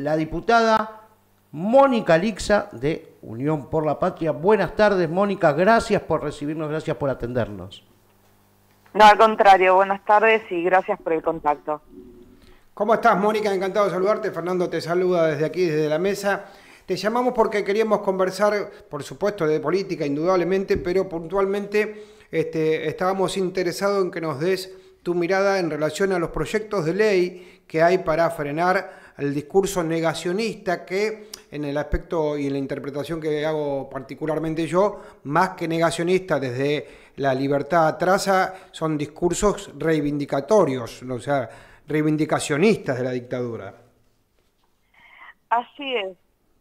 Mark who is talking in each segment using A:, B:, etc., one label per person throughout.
A: la diputada Mónica Lixa de Unión por la Patria. Buenas tardes, Mónica, gracias por recibirnos, gracias por atendernos.
B: No, al contrario, buenas tardes y gracias por el contacto.
C: ¿Cómo estás, Mónica? Encantado de saludarte. Fernando te saluda desde aquí, desde la mesa. Te llamamos porque queríamos conversar, por supuesto, de política, indudablemente, pero puntualmente estábamos interesados en que nos des tu mirada en relación a los proyectos de ley que hay para frenar el discurso negacionista que, en el aspecto y en la interpretación que hago particularmente yo, más que negacionista desde la libertad traza, son discursos reivindicatorios, o sea, reivindicacionistas de la dictadura.
B: Así es.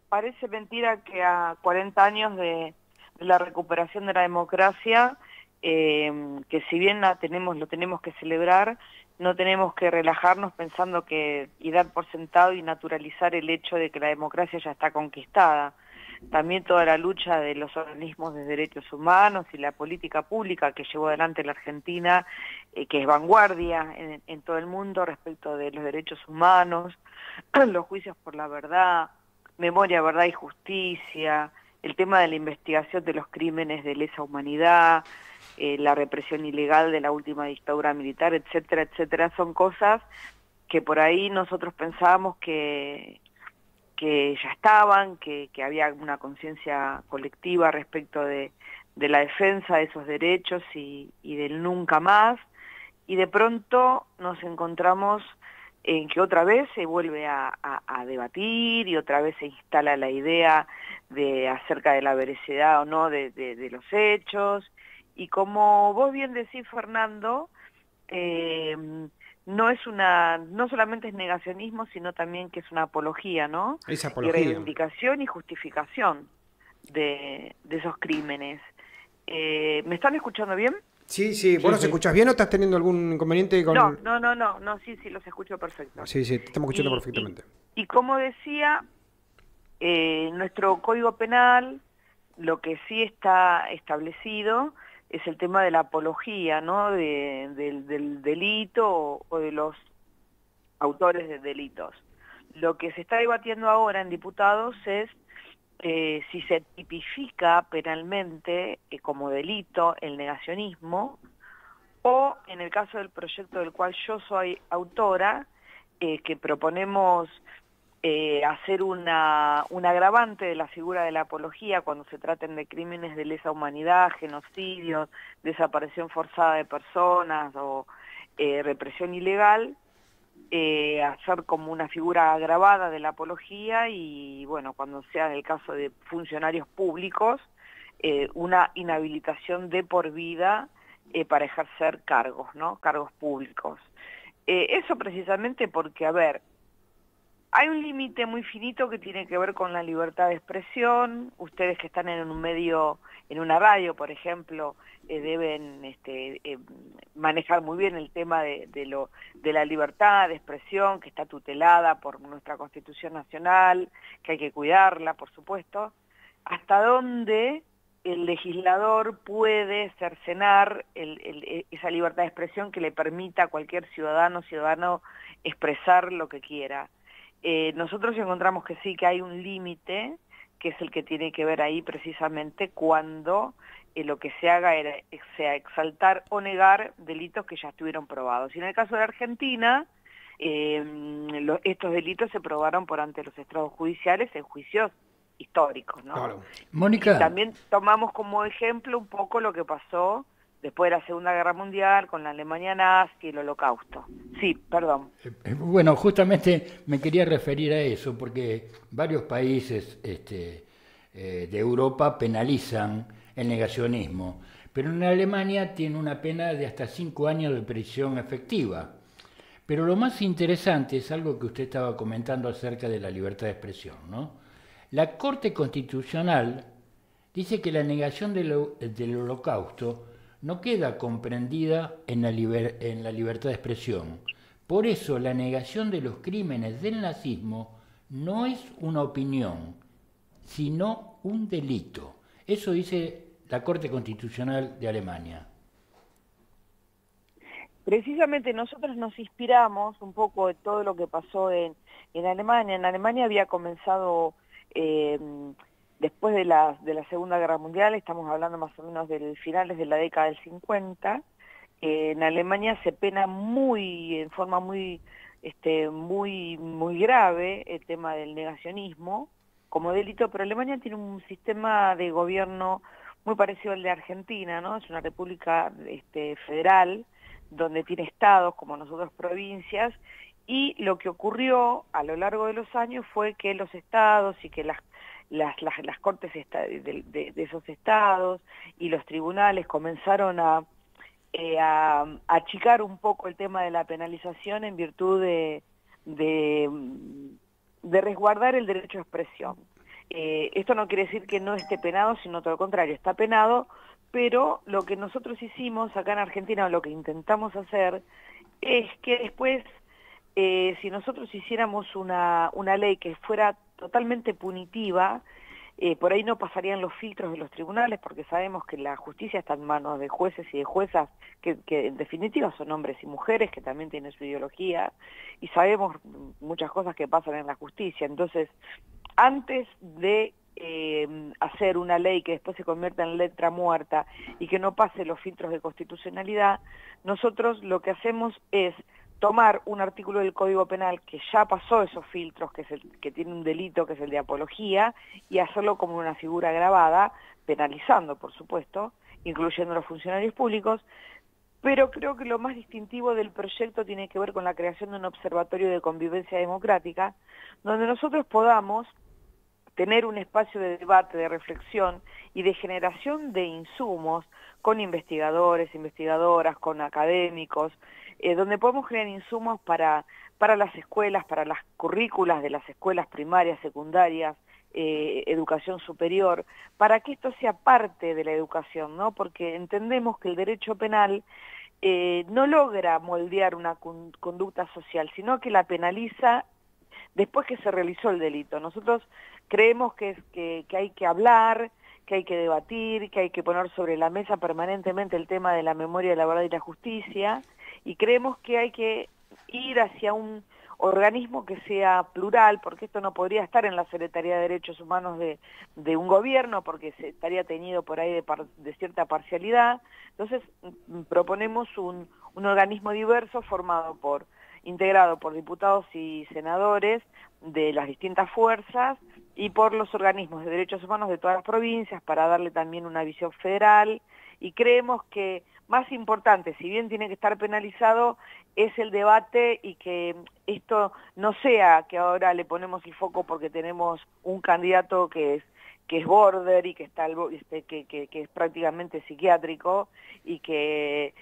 B: Parece mentira que a 40 años de la recuperación de la democracia, que si bien lo tenemos que celebrar, no tenemos que relajarnos pensando y dar por sentado y naturalizar el hecho de que la democracia ya está conquistada. También toda la lucha de los organismos de derechos humanos y la política pública que llevó adelante la Argentina, que es vanguardia en todo el mundo respecto de los derechos humanos, los juicios por la verdad, memoria, verdad y justicia, el tema de la investigación de los crímenes de lesa humanidad, la represión ilegal de la última dictadura militar, etcétera, etcétera, son cosas que por ahí nosotros pensábamos que ya estaban, que había una conciencia colectiva respecto de la defensa de esos derechos y del nunca más, y de pronto nos encontramos en que otra vez se vuelve a debatir y otra vez se instala la idea acerca de la veracidad o no de los hechos, y como vos bien decís, Fernando, no solamente es negacionismo, sino también que es una apología, ¿no?
C: Es
B: Y
C: apología.
B: reivindicación y justificación de esos crímenes. ¿Me están escuchando bien?
C: Sí, sí. ¿Vos nos escuchás bien o estás teniendo algún inconveniente con...?
B: No, sí, los escucho perfecto.
C: Sí, te estamos escuchando perfectamente.
B: Y como decía, nuestro Código Penal, lo que sí está establecido es el tema de la apología, ¿no? Del delito o de los autores de delitos. Lo que se está debatiendo ahora en diputados es si se tipifica penalmente como delito el negacionismo, o en el caso del proyecto del cual yo soy autora, que proponemos hacer un agravante de la figura de la apología cuando se traten de crímenes de lesa humanidad, genocidios, desaparición forzada de personas o represión ilegal, hacer como una figura agravada de la apología y, bueno, cuando sea el caso de funcionarios públicos, una inhabilitación de por vida para ejercer cargos, ¿no? Cargos públicos. Eso precisamente porque, a ver, hay un límite muy finito que tiene que ver con la libertad de expresión. Ustedes que están en un medio, en una radio, por ejemplo, deben manejar muy bien el tema de la libertad de expresión, que está tutelada por nuestra Constitución Nacional, que hay que cuidarla, por supuesto. ¿Hasta dónde el legislador puede cercenar esa libertad de expresión que le permita a cualquier ciudadano expresar lo que quiera? Nosotros encontramos que sí, que hay un límite, que es el que tiene que ver ahí precisamente cuando lo que se haga sea exaltar o negar delitos que ya estuvieron probados. Y en el caso de Argentina, estos delitos se probaron por ante los estrados judiciales en juicios históricos, ¿no?
C: Claro.
D: Mónica.
B: Y también tomamos como ejemplo un poco lo que pasó después de la Segunda Guerra Mundial, con la Alemania nazi y el Holocausto. Sí, perdón.
D: Bueno, justamente me quería referir a eso, porque varios países de Europa penalizan el negacionismo, pero en Alemania tiene una pena de hasta 5 años de prisión efectiva. Pero lo más interesante es algo que usted estaba comentando acerca de la libertad de expresión, ¿no? La Corte Constitucional dice que la negación del Holocausto no queda comprendida en la libertad de expresión. Por eso la negación de los crímenes del nazismo no es una opinión, sino un delito. Eso dice la Corte Constitucional de Alemania.
B: Precisamente nosotros nos inspiramos un poco de todo lo que pasó en Alemania. En Alemania había comenzado, después de la Segunda Guerra Mundial, estamos hablando más o menos de finales de la década del 50, en Alemania se pena en forma muy grave el tema del negacionismo como delito, pero Alemania tiene un sistema de gobierno muy parecido al de Argentina, ¿no? Es una república federal, donde tiene estados, como nosotros provincias, y lo que ocurrió a lo largo de los años fue que los estados y que las cortes de esos estados y los tribunales comenzaron a achicar un poco el tema de la penalización en virtud de resguardar el derecho a expresión. Esto no quiere decir que no esté penado, sino todo lo contrario, está penado, pero lo que nosotros hicimos acá en Argentina, o lo que intentamos hacer, es que después, si nosotros hiciéramos una ley que fuera totalmente punitiva, por ahí no pasarían los filtros de los tribunales, porque sabemos que la justicia está en manos de jueces y de juezas, que en definitiva son hombres y mujeres, que también tienen su ideología, y sabemos muchas cosas que pasan en la justicia. Entonces, antes de hacer una ley que después se convierta en letra muerta y que no pase los filtros de constitucionalidad, nosotros lo que hacemos es tomar un artículo del Código Penal que ya pasó esos filtros, que tiene un delito que es el de apología, y hacerlo como una figura agravada, penalizando, por supuesto, incluyendo a los funcionarios públicos, pero creo que lo más distintivo del proyecto tiene que ver con la creación de un observatorio de convivencia democrática, donde nosotros podamos tener un espacio de debate, de reflexión y de generación de insumos con investigadores, investigadoras, con académicos, donde podemos generar insumos para las escuelas, para las currículas de las escuelas primarias, secundarias, educación superior, para que esto sea parte de la educación, ¿no? Porque entendemos que el derecho penal no logra moldear una conducta social, sino que la penaliza después que se realizó el delito. Nosotros creemos que hay que hablar, que hay que debatir, que hay que poner sobre la mesa permanentemente el tema de la memoria de la verdad y la justicia, y creemos que hay que ir hacia un organismo que sea plural, porque esto no podría estar en la Secretaría de Derechos Humanos de un gobierno, porque se estaría teñido por ahí de cierta parcialidad. Entonces proponemos un organismo diverso integrado por diputados y senadores de las distintas fuerzas y por los organismos de derechos humanos de todas las provincias, para darle también una visión federal, y creemos que más importante, si bien tiene que estar penalizado, es el debate, y que esto no sea que ahora le ponemos el foco porque tenemos un candidato que es border y que está que es prácticamente psiquiátrico y que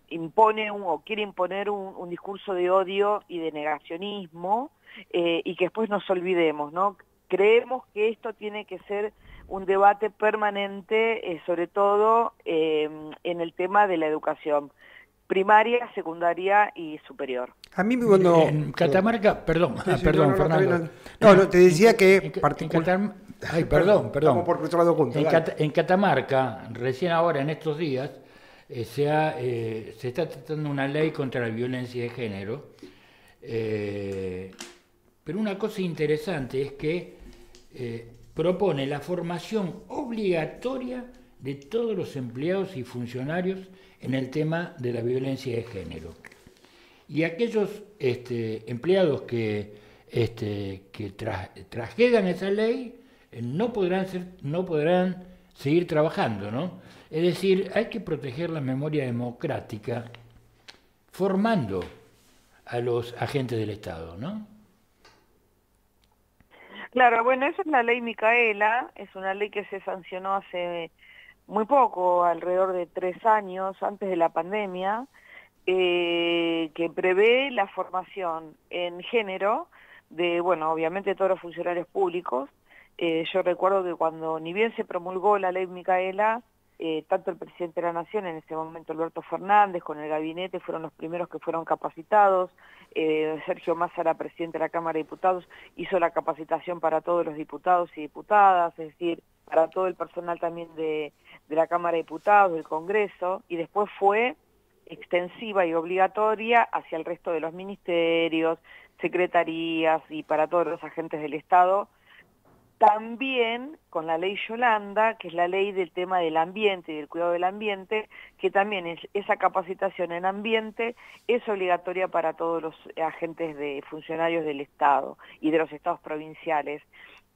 B: impone o quiere imponer un discurso de odio y de negacionismo, y que después nos olvidemos, ¿no? Creemos que esto tiene que ser un debate permanente, sobre todo en el tema de la educación primaria, secundaria y superior.
C: A mí cuando...
D: En Catamarca, perdón,
C: Sí,
D: perdón,
C: no,
D: Fernando.
C: No, te decía que...
D: Ay, perdón.
C: Estamos por otro lado juntos.
D: En Catamarca, recién ahora, en estos días, se está tratando una ley contra la violencia de género, pero una cosa interesante es que propone la formación obligatoria de todos los empleados y funcionarios en el tema de la violencia de género. Y aquellos empleados que transgredan esa ley no podrán seguir trabajando, ¿no? Es decir, hay que proteger la memoria democrática formando a los agentes del Estado, ¿no?
B: Claro, bueno, esa es la ley Micaela, es una ley que se sancionó hace muy poco, alrededor de 3 años, antes de la pandemia, que prevé la formación en género de, bueno, obviamente todos los funcionarios públicos. Yo recuerdo que cuando ni bien se promulgó la ley Micaela, tanto el presidente de la Nación, en ese momento Alberto Fernández, con el gabinete, fueron los primeros que fueron capacitados. Sergio Massa era presidente de la Cámara de Diputados, hizo la capacitación para todos los diputados y diputadas, es decir, para todo el personal también de la Cámara de Diputados, del Congreso, y después fue extensiva y obligatoria hacia el resto de los ministerios, secretarías y para todos los agentes del Estado. También con la ley Yolanda, que es la ley del tema del ambiente y del cuidado del ambiente, que también esa capacitación en ambiente es obligatoria para todos los agentes de funcionarios del Estado y de los estados provinciales.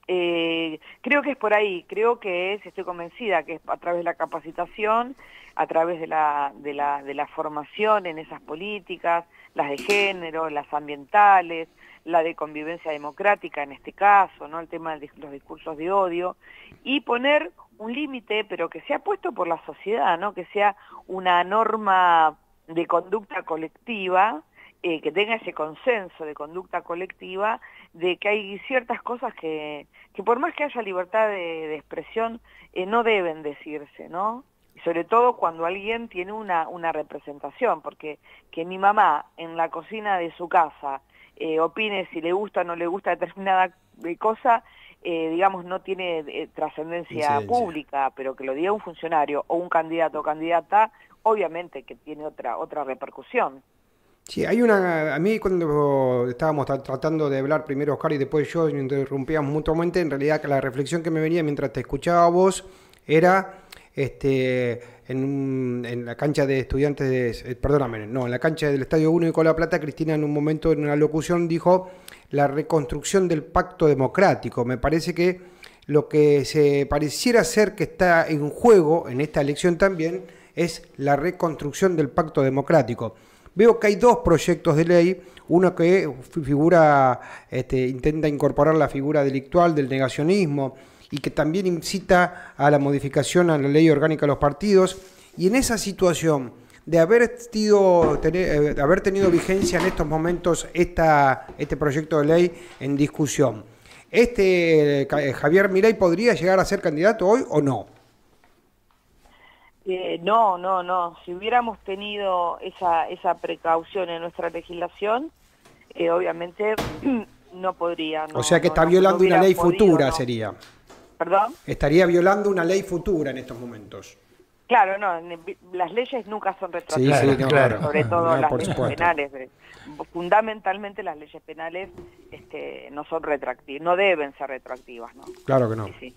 B: Creo que es por ahí, estoy convencida que es a través de la capacitación, a través de la formación en esas políticas, las de género, las ambientales, la de convivencia democrática en este caso, ¿no? El tema de los discursos de odio, y poner un límite, pero que sea puesto por la sociedad, ¿no? Que sea una norma de conducta colectiva, que tenga ese consenso de conducta colectiva, de que hay ciertas cosas que por más que haya libertad de expresión, no deben decirse, ¿no? Y sobre todo cuando alguien tiene una representación, porque que mi mamá en la cocina de su casa opine si le gusta o no le gusta determinada cosa, digamos, no tiene trascendencia pública, pero que lo diga un funcionario o un candidato o candidata, obviamente que tiene otra repercusión.
C: Sí, a mí cuando estábamos tratando de hablar primero Oscar y después yo, y nos interrumpíamos mutuamente, en realidad que la reflexión que me venía mientras te escuchaba a vos era en la cancha de estudiantes, en la cancha del Estadio Único de La Plata, Cristina en un momento en una locución dijo la reconstrucción del pacto democrático. Me parece que lo que se pareciera ser que está en juego en esta elección también es la reconstrucción del pacto democrático. Veo que hay dos proyectos de ley, uno que intenta incorporar la figura delictual del negacionismo y que también incita a la modificación a la ley orgánica de los partidos, y en esa situación de haber tenido vigencia en estos momentos este proyecto de ley en discusión, Javier Milei podría llegar a ser candidato hoy o no.
B: No. Si hubiéramos tenido esa precaución en nuestra legislación, obviamente no podría.
C: O sea que está violando una ley futura, sería.
B: ¿Perdón?
C: Estaría violando una ley futura en estos momentos.
B: Claro, no, las leyes nunca son retroactivas,
C: Sí, claro.
B: Sobre todo las leyes
C: supuesto.
B: penales. Fundamentalmente las leyes penales no son retroactivas, no deben ser retroactivas, ¿no?
C: Claro que no.
B: Sí.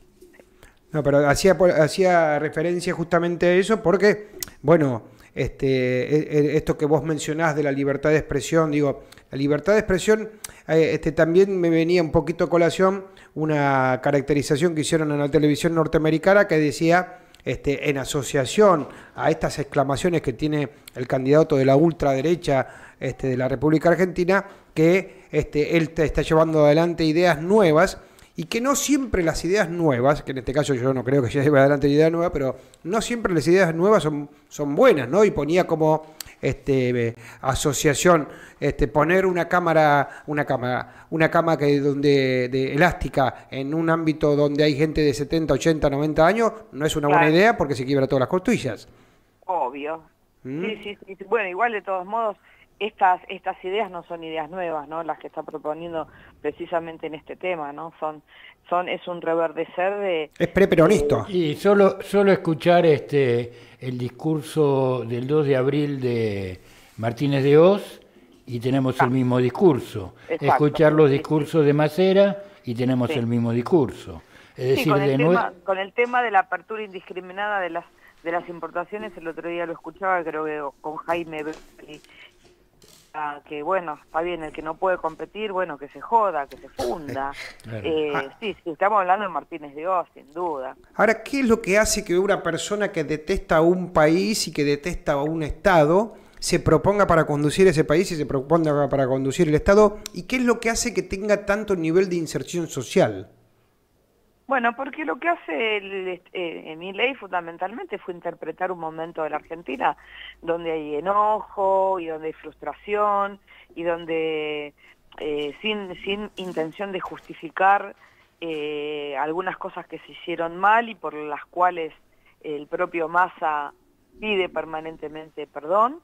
C: No, pero hacía referencia justamente a eso porque, bueno, esto que vos mencionás de la libertad de expresión, la libertad de expresión, también me venía un poquito a colación una caracterización que hicieron en la televisión norteamericana que decía, en asociación a estas exclamaciones que tiene el candidato de la ultraderecha de la República Argentina, que él está llevando adelante ideas nuevas, y que no siempre las ideas nuevas, que en este caso yo no creo que lleve adelante ideas nuevas, pero no siempre las ideas nuevas son buenas, ¿no? Y ponía como asociación poner una cama de elástica en un ámbito donde hay gente de 70, 80, 90 años, no es una buena idea porque se quiebra todas las costillas.
B: Obvio. Sí. Bueno, igual de todos modos, estas ideas no son ideas nuevas, ¿no? Las que está proponiendo precisamente en este tema, ¿no? Es un reverdecer de...
C: Es preperonista.
D: Y solo escuchar el discurso del 2 de abril de Martínez de Hoz y tenemos el mismo discurso. Exacto. Escuchar los discursos de Macera y tenemos el mismo discurso. Es decir,
B: con el tema de la apertura indiscriminada de las importaciones, el otro día lo escuchaba, creo que con Jaime Berli, que bueno, está bien, el que no puede competir, bueno, que se joda, que se funda. Claro. Sí, estamos hablando de Martínez de Hoz, sin duda.
C: Ahora, ¿qué es lo que hace que una persona que detesta a un país y que detesta a un Estado se proponga para conducir ese país y se proponga para conducir el Estado? ¿Y qué es lo que hace que tenga tanto nivel de inserción social?
B: Bueno, porque lo que hace Milei fundamentalmente fue interpretar un momento de la Argentina donde hay enojo y donde hay frustración y donde sin intención de justificar algunas cosas que se hicieron mal y por las cuales el propio Massa pide permanentemente perdón,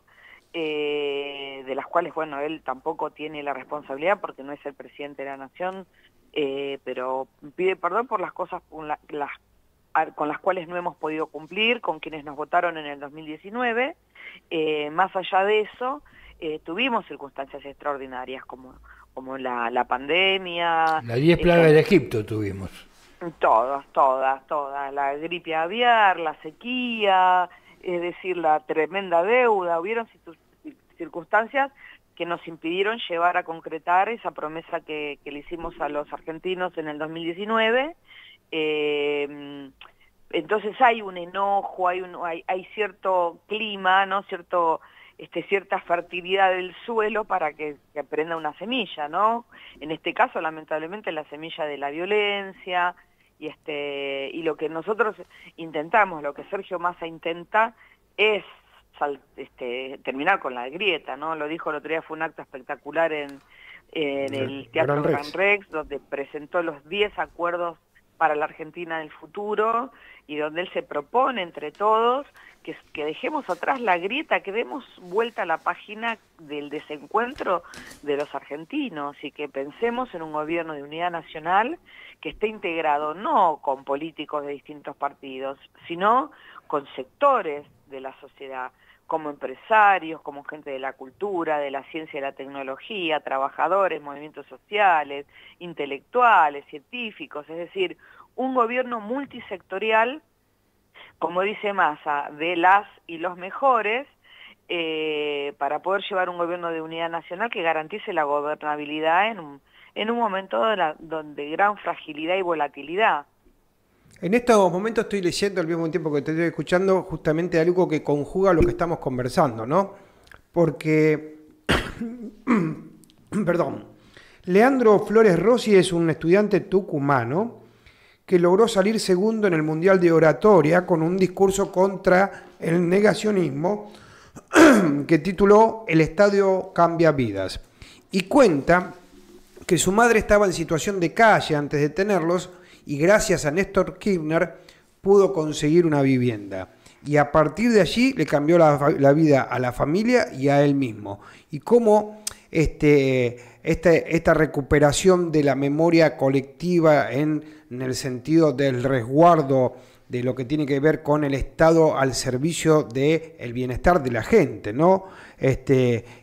B: de las cuales, bueno, él tampoco tiene la responsabilidad porque no es el presidente de la nación, pero pide perdón por las cosas con las cuales no hemos podido cumplir, con quienes nos votaron en el 2019. Más allá de eso, tuvimos circunstancias extraordinarias como la pandemia.
D: Las 10 plagas de Egipto tuvimos.
B: Todas. La gripe aviar, la sequía, es decir, la tremenda deuda. Hubieron circunstancias que nos impidieron llevar a concretar esa promesa que le hicimos a los argentinos en el 2019. Entonces hay un enojo, hay cierto clima, ¿no? Cierta fertilidad del suelo para que prenda una semilla, ¿no? En este caso, lamentablemente, la semilla de la violencia, y lo que nosotros intentamos, lo que Sergio Massa intenta, es terminar con la grieta, ¿no? Lo dijo el otro día, fue un acto espectacular en el Teatro Gran Rex, donde presentó los 10 acuerdos para la Argentina del futuro, y donde él se propone entre todos que dejemos atrás la grieta, que demos vuelta a la página del desencuentro de los argentinos, y que pensemos en un gobierno de unidad nacional que esté integrado no con políticos de distintos partidos, sino con sectores de la sociedad, como empresarios, como gente de la cultura, de la ciencia y la tecnología, trabajadores, movimientos sociales, intelectuales, científicos, es decir, un gobierno multisectorial, como dice Massa, de las y los mejores, para poder llevar un gobierno de unidad nacional que garantice la gobernabilidad en un momento de gran fragilidad y volatilidad.
C: En estos momentos estoy leyendo al mismo tiempo que te estoy escuchando justamente algo que conjuga lo que estamos conversando, ¿no? Porque, perdón, Leandro Flores Rossi es un estudiante tucumano que logró salir segundo en el Mundial de Oratoria con un discurso contra el negacionismo que tituló El Estadio Cambia Vidas. Y cuenta que su madre estaba en situación de calle antes de tenerlos, y gracias a Néstor Kirchner pudo conseguir una vivienda. Y a partir de allí le cambió la vida a la familia y a él mismo. Y cómo esta recuperación de la memoria colectiva en el sentido del resguardo de lo que tiene que ver con el Estado al servicio del bienestar de la gente, ¿no?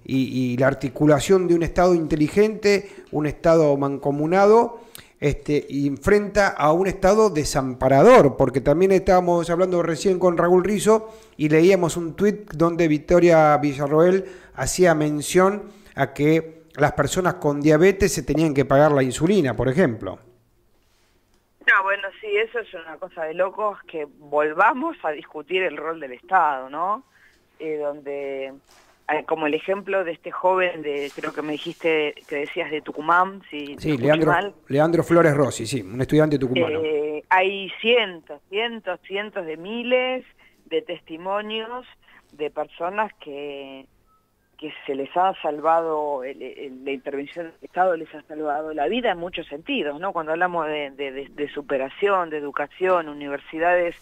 C: Y la articulación de un Estado inteligente, un Estado mancomunado, y enfrenta a un Estado desamparador, porque también estábamos hablando recién con Raúl Rizzo y leíamos un tuit donde Victoria Villarroel hacía mención a que las personas con diabetes se tenían que pagar la insulina, por ejemplo.
B: No, bueno, sí, eso es una cosa de locos, que volvamos a discutir el rol del Estado, ¿no? Donde, como el ejemplo de este joven creo que me dijiste, que decías de Tucumán, sí,
C: Leandro Flores Rossi, sí, un estudiante tucumano.
B: Hay cientos de miles de testimonios de personas que se les ha salvado, la intervención del Estado les ha salvado la vida en muchos sentidos, ¿no? Cuando hablamos de superación, de educación, universidades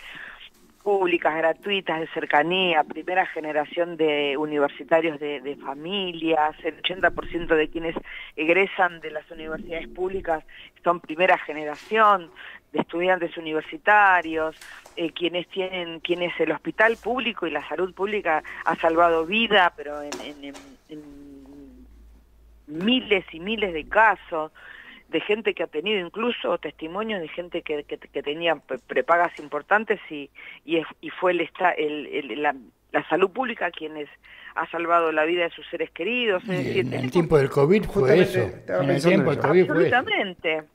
B: públicas, gratuitas, de cercanía, primera generación de universitarios de familias, el 80% de quienes egresan de las universidades públicas son primera generación de estudiantes universitarios, quienes el hospital público y la salud pública ha salvado vida, pero en miles y miles de casos, de gente que ha tenido incluso testimonios de gente que tenía prepagas importantes y fue la salud pública quienes ha salvado la vida de sus seres queridos. Es decir,
D: en el tiempo del COVID fue eso. En el tiempo del COVID fue eso.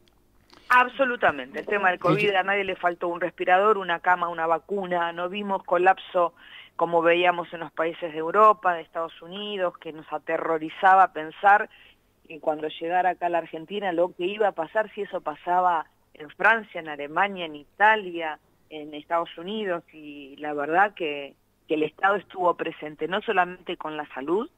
B: Absolutamente. El tema del COVID, a nadie le faltó un respirador, una cama, una vacuna. No vimos colapso como veíamos en los países de Europa, de Estados Unidos, que nos aterrorizaba pensar que cuando llegara acá a la Argentina lo que iba a pasar, si eso pasaba en Francia, en Alemania, en Italia, en Estados Unidos. Y la verdad que el Estado estuvo presente no solamente con la salud,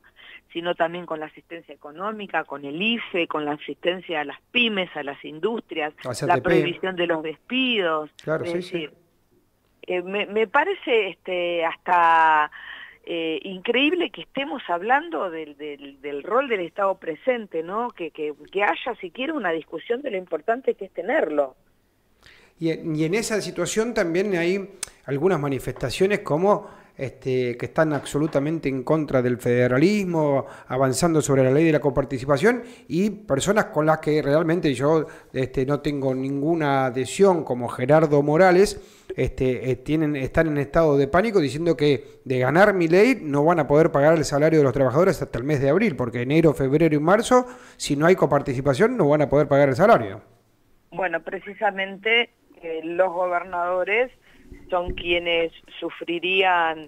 B: sino también con la asistencia económica, con el IFE, con la asistencia a las pymes, a las industrias, la prohibición de los despidos.
C: Claro,
B: es decir, me parece hasta increíble que estemos hablando del rol del Estado presente, ¿no? Que haya siquiera una discusión de lo importante que es tenerlo.
C: Y en esa situación también hay algunas manifestaciones como que están absolutamente en contra del federalismo, avanzando sobre la ley de la coparticipación, y personas con las que realmente yo no tengo ninguna adhesión, como Gerardo Morales, están en estado de pánico diciendo que de ganar mi ley no van a poder pagar el salario de los trabajadores hasta el mes de abril, porque enero, febrero y marzo, si no hay coparticipación, no van a poder pagar el salario.
B: Bueno, precisamente los gobernadores son quienes sufrirían,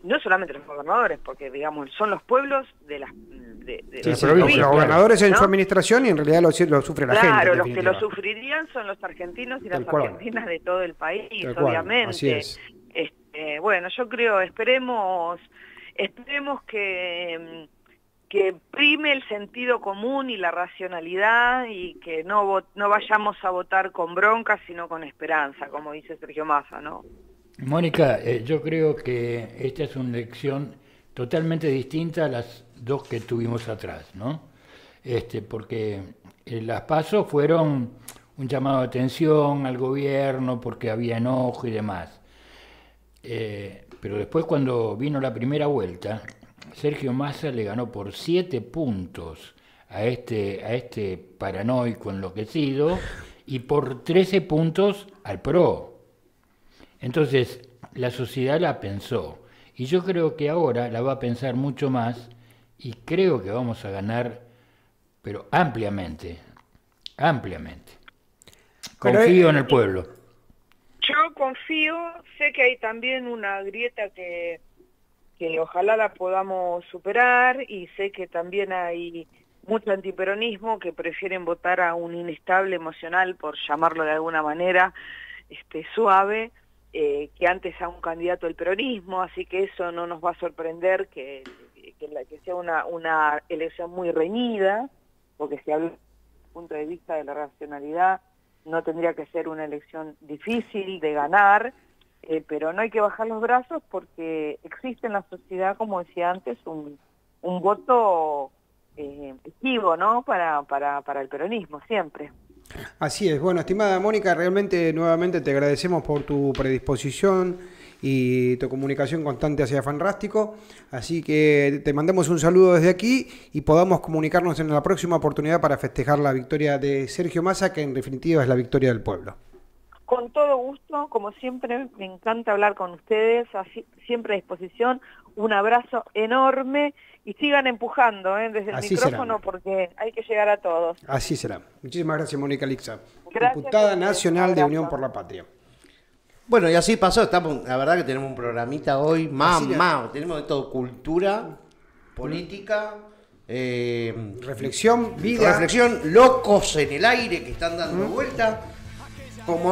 B: no solamente los gobernadores, porque digamos son los pueblos de las
C: provincias, los gobernadores en su administración, y en realidad lo sufre la gente.
B: Claro, los que lo sufrirían son los argentinos y las argentinas de todo el país, obviamente.
C: Así es.
B: Bueno, yo creo, esperemos que prime el sentido común y la racionalidad, y que no vayamos a votar con bronca, sino con esperanza, como dice Sergio Massa, ¿no?
D: Mónica, yo creo que esta es una elección totalmente distinta a las dos que tuvimos atrás, ¿no? Porque las PASO fueron un llamado de atención al gobierno porque había enojo y demás. Pero después, cuando vino la primera vuelta, Sergio Massa le ganó por 7 puntos a este paranoico enloquecido, y por 13 puntos al PRO. Entonces, la sociedad la pensó, y yo creo que ahora la va a pensar mucho más, y creo que vamos a ganar, pero ampliamente. Confío en el pueblo.
B: Yo confío, sé que hay también una grieta que ojalá la podamos superar, y sé que también hay mucho antiperonismo que prefieren votar a un inestable emocional, por llamarlo de alguna manera suave, que antes a un candidato del peronismo, así que eso no nos va a sorprender que sea una elección muy reñida, porque si habla desde el punto de vista de la racionalidad, no tendría que ser una elección difícil de ganar, pero no hay que bajar los brazos, porque existe en la sociedad, como decía antes, un voto esquivo, ¿no?, para el peronismo, siempre.
C: Así es. Bueno, estimada Mónica, realmente nuevamente te agradecemos por tu predisposición y tu comunicación constante hacia Fanrástico, así que te mandamos un saludo desde aquí, y podamos comunicarnos en la próxima oportunidad para festejar la victoria de Sergio Massa, que en definitiva es la victoria del pueblo.
B: Con todo gusto, como siempre, me encanta hablar con ustedes, siempre a disposición. Un abrazo enorme, y sigan empujando desde el micrófono, porque hay que llegar a todos.
C: Así será. Muchísimas gracias, Mónica Lixa,
B: diputada
C: nacional de Unión por la Patria.
A: Bueno, y así pasó, la verdad que tenemos un programita hoy, tenemos de todo: cultura, política,
C: reflexión, vida.
A: Reflexión, locos en el aire que están dando vuelta. Como